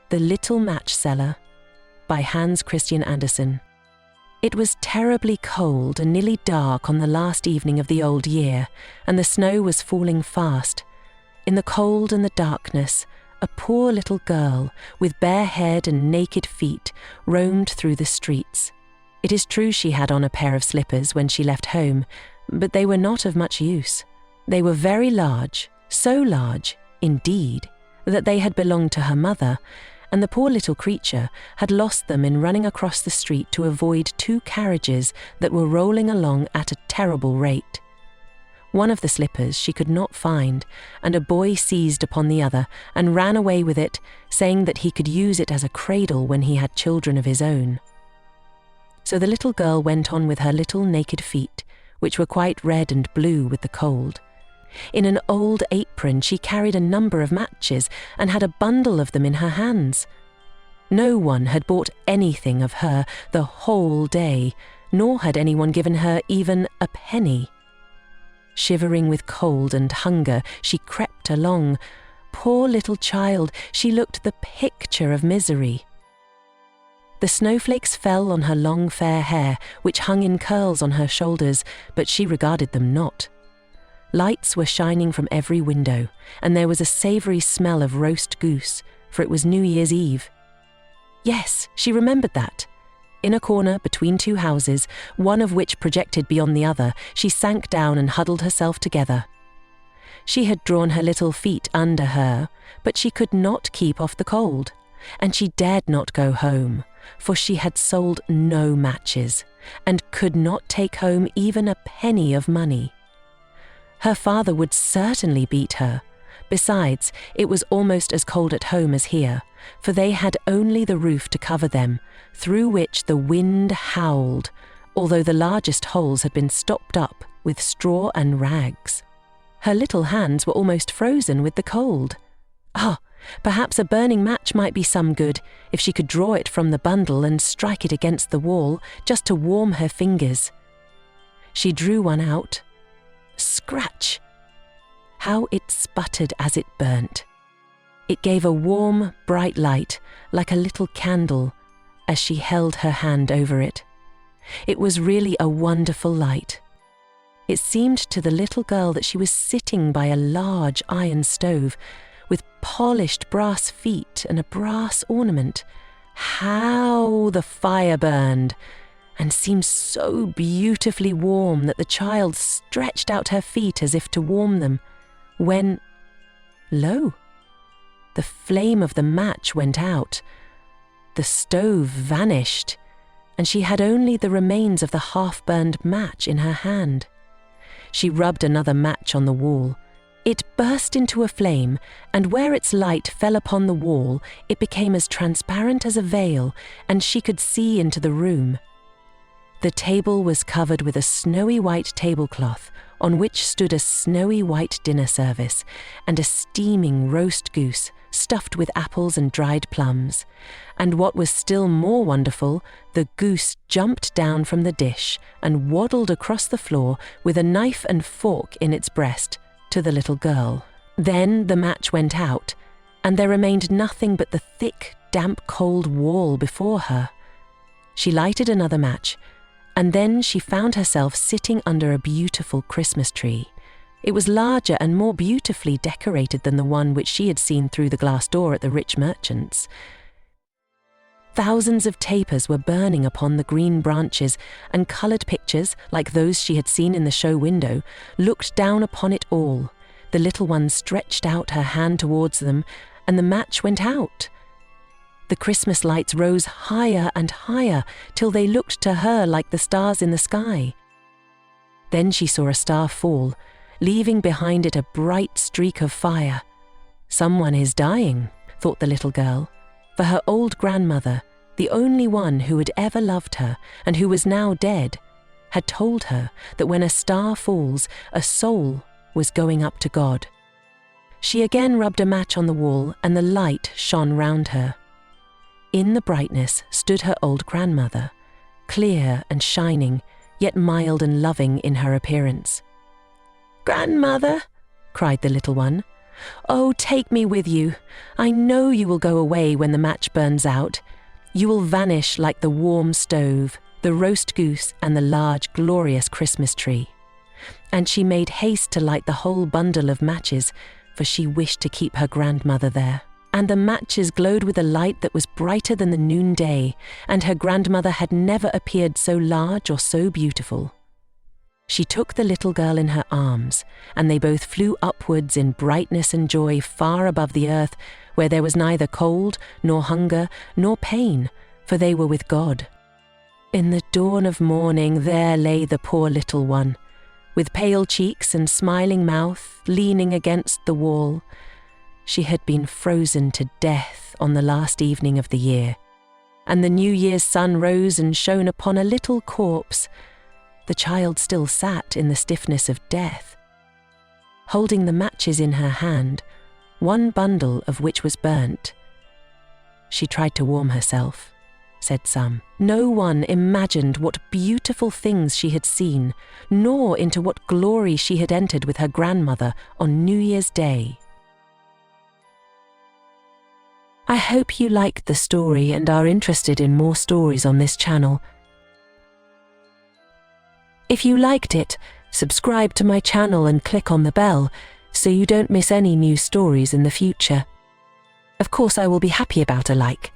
The Little Match Seller by Hans Christian Andersen. It was terribly cold and nearly dark on the last evening of the old year, and the snow was falling fast. In the cold and the darkness, a poor little girl with bare head and naked feet roamed through the streets. It is true she had on a pair of slippers when she left home, but they were not of much use. They were very large, so large, indeed, that they had belonged to her mother, and the poor little creature had lost them in running across the street to avoid two carriages that were rolling along at a terrible rate. One of the slippers she could not find, and a boy seized upon the other and ran away with it, saying that he could use it as a cradle when he had children of his own. So the little girl went on with her little naked feet, which were quite red and blue with the cold. In an old apron she carried a number of matches and had a bundle of them in her hands. No one had bought anything of her the whole day, nor had anyone given her even a penny. Shivering with cold and hunger, she crept along. Poor little child, she looked the picture of misery. The snowflakes fell on her long fair hair, which hung in curls on her shoulders, but she regarded them not. Lights were shining from every window, and there was a savoury smell of roast goose, for it was New Year's Eve. Yes, she remembered that. In a corner between two houses, one of which projected beyond the other, she sank down and huddled herself together. She had drawn her little feet under her, but she could not keep off the cold, and she dared not go home, for she had sold no matches, and could not take home even a penny of money. Her father would certainly beat her. Besides, it was almost as cold at home as here, for they had only the roof to cover them, through which the wind howled, although the largest holes had been stopped up with straw and rags. Her little hands were almost frozen with the cold. Perhaps a burning match might be some good, if she could draw it from the bundle and strike it against the wall, just to warm her fingers. She drew one out. Scratch! How it sputtered as it burnt. It gave a warm, bright light, like a little candle, as she held her hand over it. It was really a wonderful light. It seemed to the little girl that she was sitting by a large iron stove, with polished brass feet and a brass ornament. How the fire burned, and seemed so beautifully warm that the child stretched out her feet as if to warm them, when, lo, the flame of the match went out, the stove vanished, and she had only the remains of the half-burned match in her hand. She rubbed another match on the wall. It burst into a flame, and where its light fell upon the wall, it became as transparent as a veil, and she could see into the room. The table was covered with a snowy white tablecloth, on which stood a snowy white dinner service, and a steaming roast goose, stuffed with apples and dried plums. And what was still more wonderful, the goose jumped down from the dish and waddled across the floor with a knife and fork in its breast to the little girl. Then the match went out, and there remained nothing but the thick, damp, cold wall before her. She lighted another match, and then she found herself sitting under a beautiful Christmas tree. It was larger and more beautifully decorated than the one which she had seen through the glass door at the rich merchant's. Thousands of tapers were burning upon the green branches, and coloured pictures, like those she had seen in the show window, looked down upon it all. The little one stretched out her hand towards them, and the match went out. The Christmas lights rose higher and higher, till they looked to her like the stars in the sky. Then she saw a star fall, leaving behind it a bright streak of fire. "Someone is dying," thought the little girl, for her old grandmother, the only one who had ever loved her and who was now dead, had told her that when a star falls, a soul was going up to God. She again rubbed a match on the wall, and the light shone round her. In the brightness stood her old grandmother, clear and shining, yet mild and loving in her appearance. "Grandmother," cried the little one, "Oh, take me with you. I know you will go away when the match burns out. You will vanish like the warm stove, the roast goose, and the large, glorious Christmas tree." And she made haste to light the whole bundle of matches, for she wished to keep her grandmother there. And the matches glowed with a light that was brighter than the noonday, and her grandmother had never appeared so large or so beautiful. She took the little girl in her arms, and they both flew upwards in brightness and joy far above the earth, where there was neither cold, nor hunger, nor pain, for they were with God. In the dawn of morning there lay the poor little one, with pale cheeks and smiling mouth, leaning against the wall. She had been frozen to death on the last evening of the year, and the New Year's sun rose and shone upon a little corpse. The child still sat in the stiffness of death, holding the matches in her hand, one bundle of which was burnt. She tried to warm herself, said some. No one imagined what beautiful things she had seen, nor into what glory she had entered with her grandmother on New Year's Day. I hope you liked the story and are interested in more stories on this channel. If you liked it, subscribe to my channel and click on the bell so you don't miss any new stories in the future. Of course, I will be happy about a like.